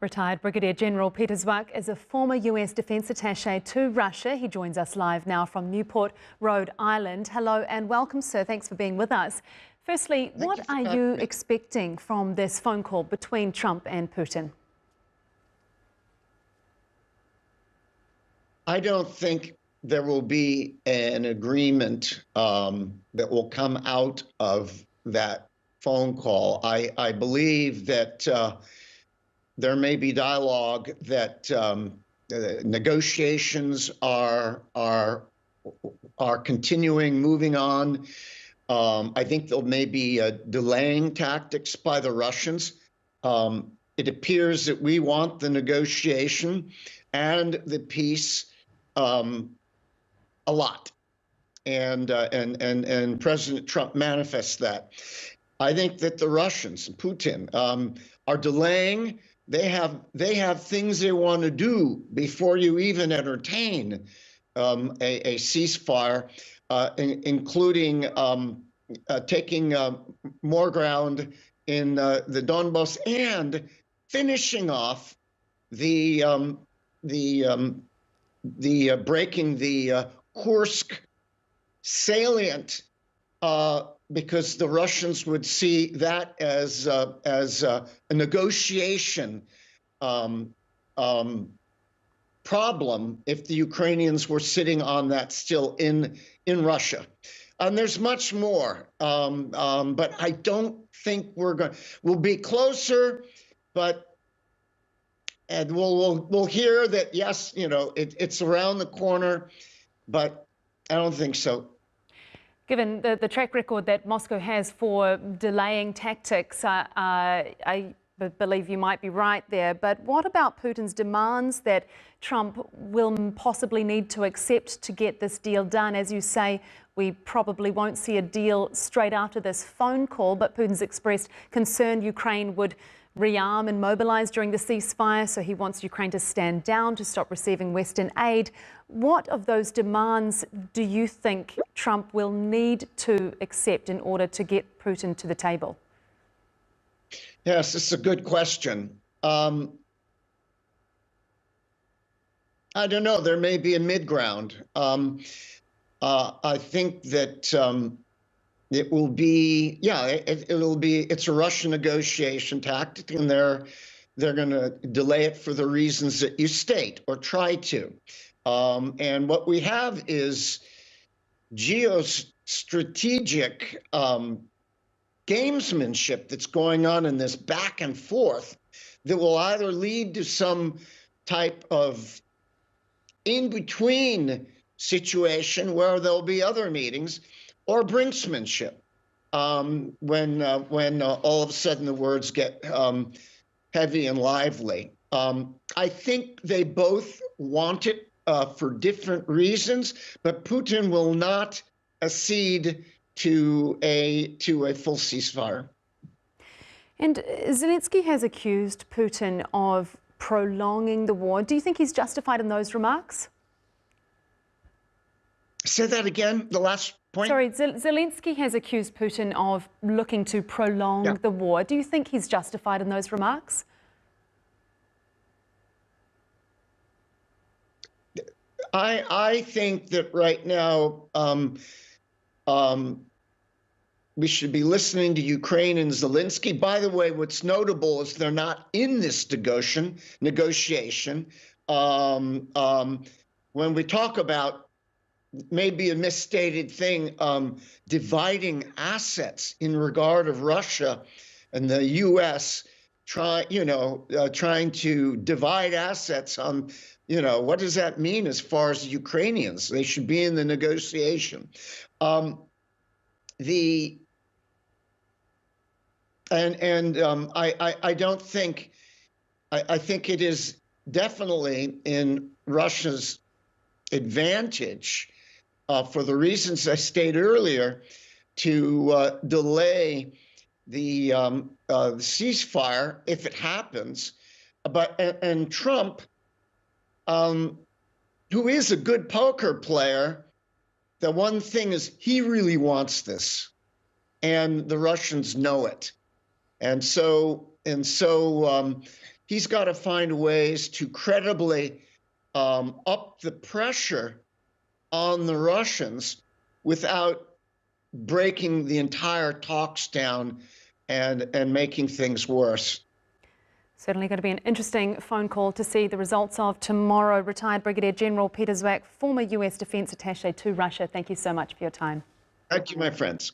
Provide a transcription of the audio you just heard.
Retired Brigadier General Peter Zwack is a former US Defense Attache to Russia. He joins us live now from Newport, Rhode Island. Hello and welcome, sir. Thanks for being with us. Firstly, what are you expecting from this phone call between Trump and Putin? I don't think there will be an agreement that will come out of that phone call. I believe that there may be dialogue, that negotiations are continuing, moving on. I think there may be delaying tactics by the Russians. It appears that we want the negotiation and the peace a lot, and President Trump manifests that. I think that the Russians, Putin, are delaying. They have things they want to do before you even entertain a ceasefire, including taking more ground in the Donbass and finishing off the breaking the Kursk salient, because the Russians would see that as a negotiation problem if the Ukrainians were sitting on that still in Russia. And there's much more, but I don't think we'll be closer, and we'll hear that, yes, you know, it's around the corner, but I don't think so. Given the track record that Moscow has for delaying tactics, I believe you might be right there. But what about Putin's demands that Trump will possibly need to accept to get this deal done? As you say, we probably won't see a deal straight after this phone call, but Putin's expressed concern Ukraine would rearm and mobilize during the ceasefire, so he wants Ukraine to stand down, to stop receiving Western aid. What of those demands do you think Trump will need to accept in order to get Putin to the table? Yes, it's a good question. I don't know. There may be a mid-ground. I think that it will be, yeah, it's a Russian negotiation tactic, and they're going to delay it for the reasons that you state, or try to. And what we have is geostrategic gamesmanship that's going on in this back and forth that will either lead to some type of in-between situation where there'll be other meetings, or brinksmanship, when all of a sudden the words get heavy and lively. I think they both want it for different reasons, but Putin will not accede to a full ceasefire. And Zelensky has accused Putin of prolonging the war. Do you think he's justified in those remarks? Say that again, the last point. Sorry, Zelensky has accused Putin of looking to prolong the war. Do you think he's justified in those remarks? I think that right now we should be listening to Ukraine and Zelensky. By the way, what's notable is they're not in this negotiation. When we talk about maybe a misstated thing, dividing assets in regard of Russia and the U.S. trying to divide assets on, what does that mean as far as the Ukrainians? They should be in the negotiation. I don't think, I think it is definitely in Russia's advantage, for the reasons I stated earlier, to delay the ceasefire if it happens. And Trump, who is a good poker player, the one thing is he really wants this, and the Russians know it, and so he's got to find ways to credibly up the pressure on the Russians without breaking the entire talks down and making things worse. Certainly going to be an interesting phone call to see the results of tomorrow. Retired Brigadier General Peter Zwack, former US Defense Attache to Russia, thank you so much for your time. Thank you, my friends.